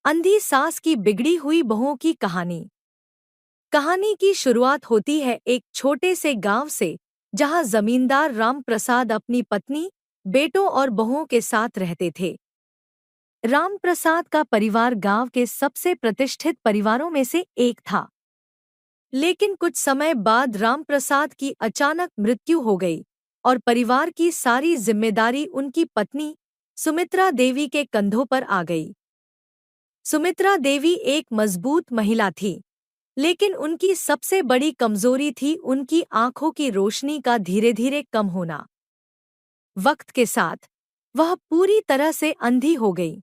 अंधी सास की बिगड़ी हुई बहुओं की कहानी। कहानी की शुरुआत होती है एक छोटे से गांव से, जहां जमींदार राम प्रसाद अपनी पत्नी, बेटों और बहुओं के साथ रहते थे। राम प्रसाद का परिवार गांव के सबसे प्रतिष्ठित परिवारों में से एक था। लेकिन कुछ समय बाद राम प्रसाद की अचानक मृत्यु हो गई और परिवार की सारी जिम्मेदारी उनकी पत्नी सुमित्रा देवी के कंधों पर आ गई। सुमित्रा देवी एक मजबूत महिला थी, लेकिन उनकी सबसे बड़ी कमजोरी थी उनकी आंखों की रोशनी का धीरे धीरे कम होना। वक्त के साथ वह पूरी तरह से अंधी हो गई।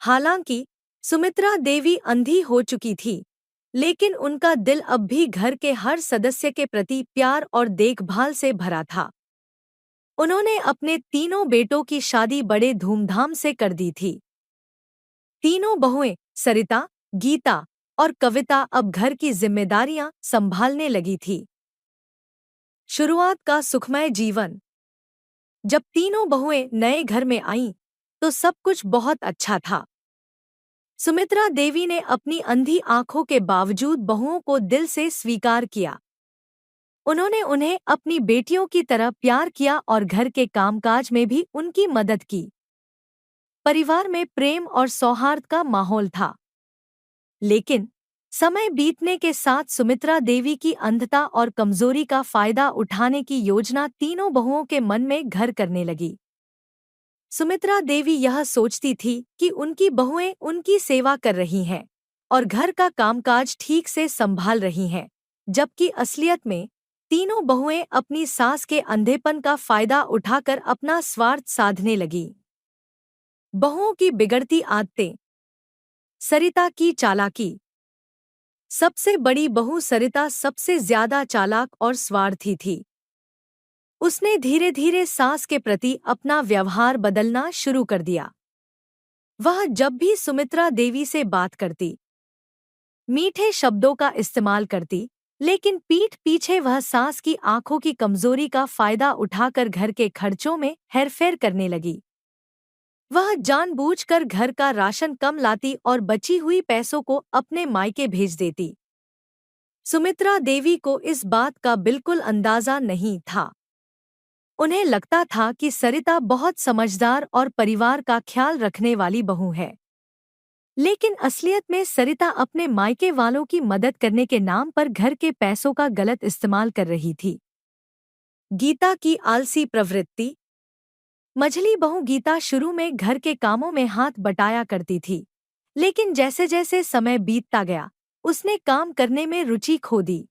हालांकि सुमित्रा देवी अंधी हो चुकी थी, लेकिन उनका दिल अब भी घर के हर सदस्य के प्रति प्यार और देखभाल से भरा था। उन्होंने अपने तीनों बेटों की शादी बड़े धूमधाम से कर दी थी। तीनों बहुएं सरिता, गीता और कविता अब घर की जिम्मेदारियां संभालने लगी थी। शुरुआत का सुखमय जीवन। जब तीनों बहुएं नए घर में आईं, तो सब कुछ बहुत अच्छा था। सुमित्रा देवी ने अपनी अंधी आंखों के बावजूद बहुओं को दिल से स्वीकार किया। उन्होंने उन्हें अपनी बेटियों की तरह प्यार किया और घर के कामकाज में भी उनकी मदद की। परिवार में प्रेम और सौहार्द का माहौल था। लेकिन समय बीतने के साथ सुमित्रा देवी की अंधता और कमजोरी का फायदा उठाने की योजना तीनों बहुओं के मन में घर करने लगी। सुमित्रा देवी यह सोचती थी कि उनकी बहुएं उनकी सेवा कर रही हैं और घर का कामकाज ठीक से संभाल रही हैं, जबकि असलियत में तीनों बहुएं अपनी सास के अंधेपन का फायदा उठाकर अपना स्वार्थ साधने लगी। बहुओं की बिगड़ती आदतें। सरिता की चालाकी। सबसे बड़ी बहू सरिता सबसे ज्यादा चालाक और स्वार्थी थी। उसने धीरे धीरे सास के प्रति अपना व्यवहार बदलना शुरू कर दिया। वह जब भी सुमित्रा देवी से बात करती, मीठे शब्दों का इस्तेमाल करती, लेकिन पीठ पीछे वह सास की आंखों की कमजोरी का फायदा उठाकर घर के खर्चों में हेरफेर करने लगी। वह जानबूझकर घर का राशन कम लाती और बची हुई पैसों को अपने मायके भेज देती। सुमित्रा देवी को इस बात का बिल्कुल अंदाजा नहीं था। उन्हें लगता था कि सरिता बहुत समझदार और परिवार का ख्याल रखने वाली बहू है। लेकिन असलियत में सरिता अपने मायके वालों की मदद करने के नाम पर घर के पैसों का गलत इस्तेमाल कर रही थी। गीता की आलसी प्रवृत्ति। मझली बहू गीता शुरू में घर के कामों में हाथ बटाया करती थी, लेकिन जैसे जैसे समय बीतता गया, उसने काम करने में रुचि खो दी।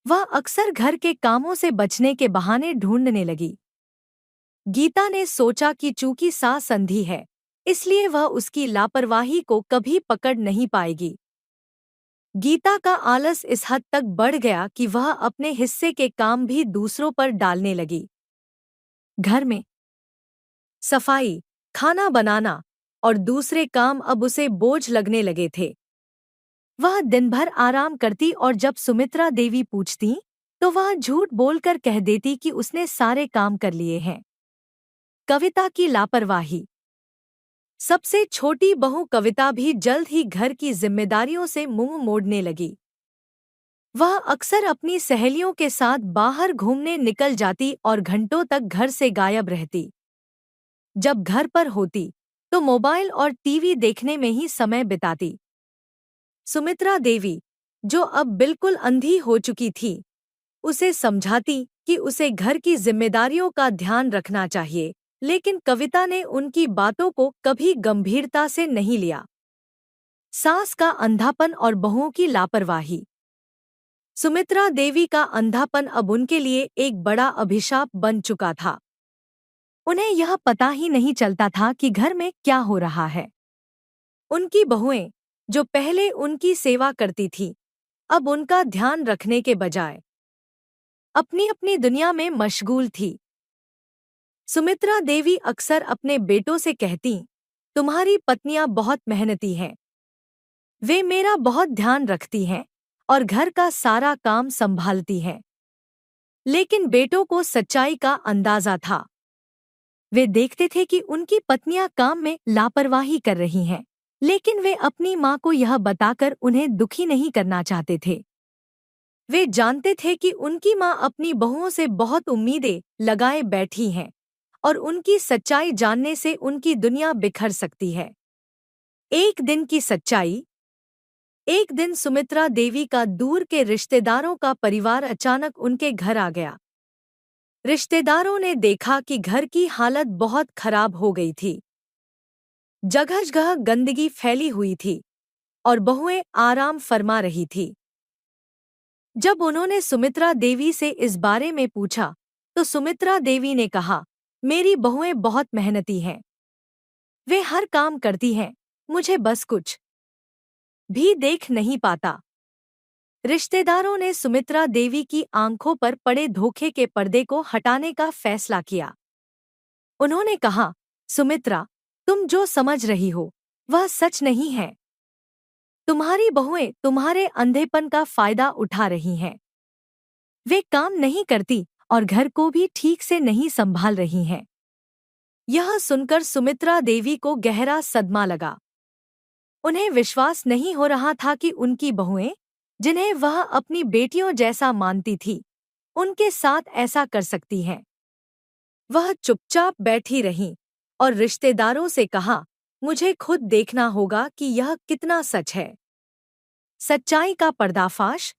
वह अक्सर घर के कामों से बचने के बहाने ढूंढने लगी। गीता ने सोचा कि चूंकि सास अंधी है, इसलिए वह उसकी लापरवाही को कभी पकड़ नहीं पाएगी। गीता का आलस इस हद तक बढ़ गया कि वह अपने हिस्से के काम भी दूसरों पर डालने लगी। घर में सफाई, खाना बनाना और दूसरे काम अब उसे बोझ लगने लगे थे। वह दिन भर आराम करती और जब सुमित्रा देवी पूछती, तो वह झूठ बोलकर कह देती कि उसने सारे काम कर लिए हैं। कविता की लापरवाही। सबसे छोटी बहू कविता भी जल्द ही घर की जिम्मेदारियों से मुंह मोड़ने लगी। वह अक्सर अपनी सहेलियों के साथ बाहर घूमने निकल जाती और घंटों तक घर से गायब रहती। जब घर पर होती, तो मोबाइल और टीवी देखने में ही समय बिताती। सुमित्रा देवी, जो अब बिल्कुल अंधी हो चुकी थी, उसे समझाती कि उसे घर की जिम्मेदारियों का ध्यान रखना चाहिए, लेकिन कविता ने उनकी बातों को कभी गंभीरता से नहीं लिया। सास का अंधापन और बहुओं की लापरवाही। सुमित्रा देवी का अंधापन अब उनके लिए एक बड़ा अभिशाप बन चुका था। उन्हें यह पता ही नहीं चलता था कि घर में क्या हो रहा है। उनकी बहुएं, जो पहले उनकी सेवा करती थीं, अब उनका ध्यान रखने के बजाय अपनी अपनी दुनिया में मशगूल थी। सुमित्रा देवी अक्सर अपने बेटों से कहती, तुम्हारी पत्नियां बहुत मेहनती हैं। वे मेरा बहुत ध्यान रखती हैं और घर का सारा काम संभालती हैं। लेकिन बेटों को सच्चाई का अंदाजा था। वे देखते थे कि उनकी पत्नियां काम में लापरवाही कर रही हैं। लेकिन वे अपनी माँ को यह बताकर उन्हें दुखी नहीं करना चाहते थे। वे जानते थे कि उनकी माँ अपनी बहुओं से बहुत उम्मीदें लगाए बैठी हैं और उनकी सच्चाई जानने से उनकी दुनिया बिखर सकती है। एक दिन की सच्चाई। एक दिन सुमित्रा देवी का दूर के रिश्तेदारों का परिवार अचानक उनके घर आ गया। रिश्तेदारों ने देखा कि घर की हालत बहुत खराब हो गई थी। जगह-जगह गंदगी फैली हुई थी और बहुएं आराम फरमा रही थी। जब उन्होंने सुमित्रा देवी से इस बारे में पूछा, तो सुमित्रा देवी ने कहा, मेरी बहुएं बहुत मेहनती हैं। वे हर काम करती हैं, मुझे बस कुछ भी देख नहीं पाता। रिश्तेदारों ने सुमित्रा देवी की आंखों पर पड़े धोखे के पर्दे को हटाने का फैसला किया। उन्होंने कहा, सुमित्रा, तुम जो समझ रही हो, वह सच नहीं है। तुम्हारी बहुएं तुम्हारे अंधेपन का फायदा उठा रही हैं। वे काम नहीं करती और घर को भी ठीक से नहीं संभाल रही हैं। यह सुनकर सुमित्रा देवी को गहरा सदमा लगा। उन्हें विश्वास नहीं हो रहा था कि उनकी बहुएं, जिन्हें वह अपनी बेटियों जैसा मानती थी, उनके साथ ऐसा कर सकती हैं। वह चुपचाप बैठी रहीं और रिश्तेदारों से कहा, मुझे खुद देखना होगा कि यह कितना सच है। सच्चाई का पर्दाफाश।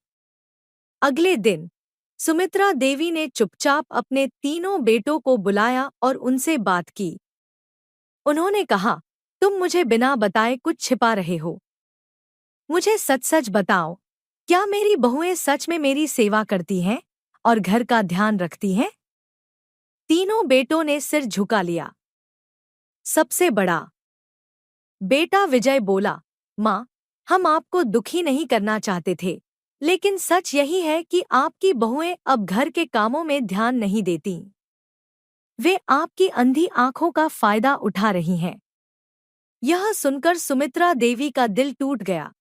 अगले दिन सुमित्रा देवी ने चुपचाप अपने तीनों बेटों को बुलाया और उनसे बात की। उन्होंने कहा, तुम मुझे बिना बताए कुछ छिपा रहे हो। मुझे सच सच बताओ, क्या मेरी बहुएं सच में मेरी सेवा करती हैं और घर का ध्यान रखती हैं? तीनों बेटों ने सिर झुका लिया। सबसे बड़ा बेटा विजय बोला, माँ, हम आपको दुखी नहीं करना चाहते थे, लेकिन सच यही है कि आपकी बहुएं अब घर के कामों में ध्यान नहीं देती। वे आपकी अंधी आंखों का फायदा उठा रही हैं। यह सुनकर सुमित्रा देवी का दिल टूट गया।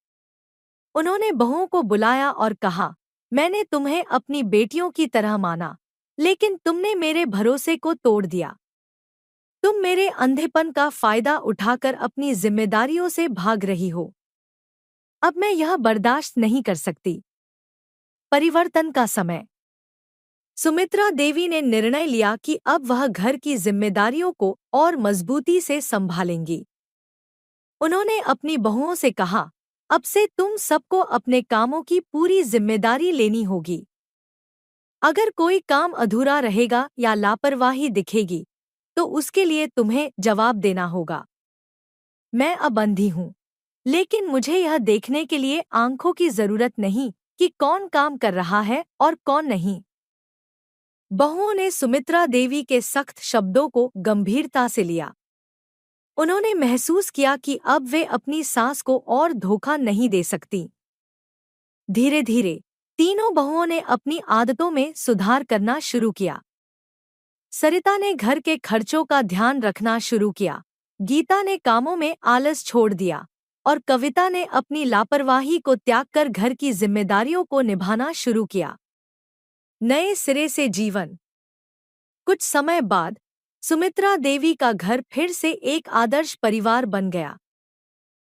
उन्होंने बहुओं को बुलाया और कहा, मैंने तुम्हें अपनी बेटियों की तरह माना, लेकिन तुमने मेरे भरोसे को तोड़ दिया। तुम मेरे अंधेपन का फायदा उठाकर अपनी जिम्मेदारियों से भाग रही हो। अब मैं यह बर्दाश्त नहीं कर सकती। परिवर्तन का समय। सुमित्रा देवी ने निर्णय लिया कि अब वह घर की जिम्मेदारियों को और मजबूती से संभालेंगी। उन्होंने अपनी बहुओं से कहा, अब से तुम सबको अपने कामों की पूरी जिम्मेदारी लेनी होगी। अगर कोई काम अधूरा रहेगा या लापरवाही दिखेगी, तो उसके लिए तुम्हें जवाब देना होगा। मैं अब अंधी हूँ, लेकिन मुझे यह देखने के लिए आंखों की जरूरत नहीं कि कौन काम कर रहा है और कौन नहीं। बहुओं ने सुमित्रा देवी के सख्त शब्दों को गंभीरता से लिया। उन्होंने महसूस किया कि अब वे अपनी सास को और धोखा नहीं दे सकती। धीरे धीरे तीनों बहुओं ने अपनी आदतों में सुधार करना शुरू किया। सरिता ने घर के खर्चों का ध्यान रखना शुरू किया, गीता ने कामों में आलस छोड़ दिया और कविता ने अपनी लापरवाही को त्याग कर घर की जिम्मेदारियों को निभाना शुरू किया। नए सिरे से जीवन। कुछ समय बाद सुमित्रा देवी का घर फिर से एक आदर्श परिवार बन गया।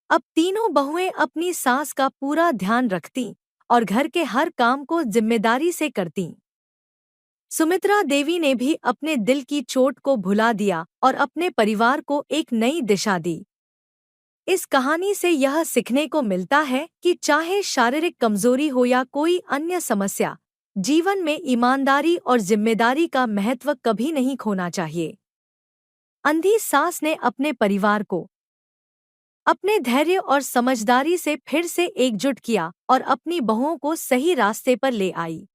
अब तीनों बहुएं अपनी सास का पूरा ध्यान रखतीं और घर के हर काम को जिम्मेदारी से करतीं। सुमित्रा देवी ने भी अपने दिल की चोट को भुला दिया और अपने परिवार को एक नई दिशा दी। इस कहानी से यह सीखने को मिलता है कि चाहे शारीरिक कमजोरी हो या कोई अन्य समस्या, जीवन में ईमानदारी और जिम्मेदारी का महत्व कभी नहीं खोना चाहिए। अंधी सास ने अपने परिवार को अपने धैर्य और समझदारी से फिर से एकजुट किया और अपनी बहुओं को सही रास्ते पर ले आई।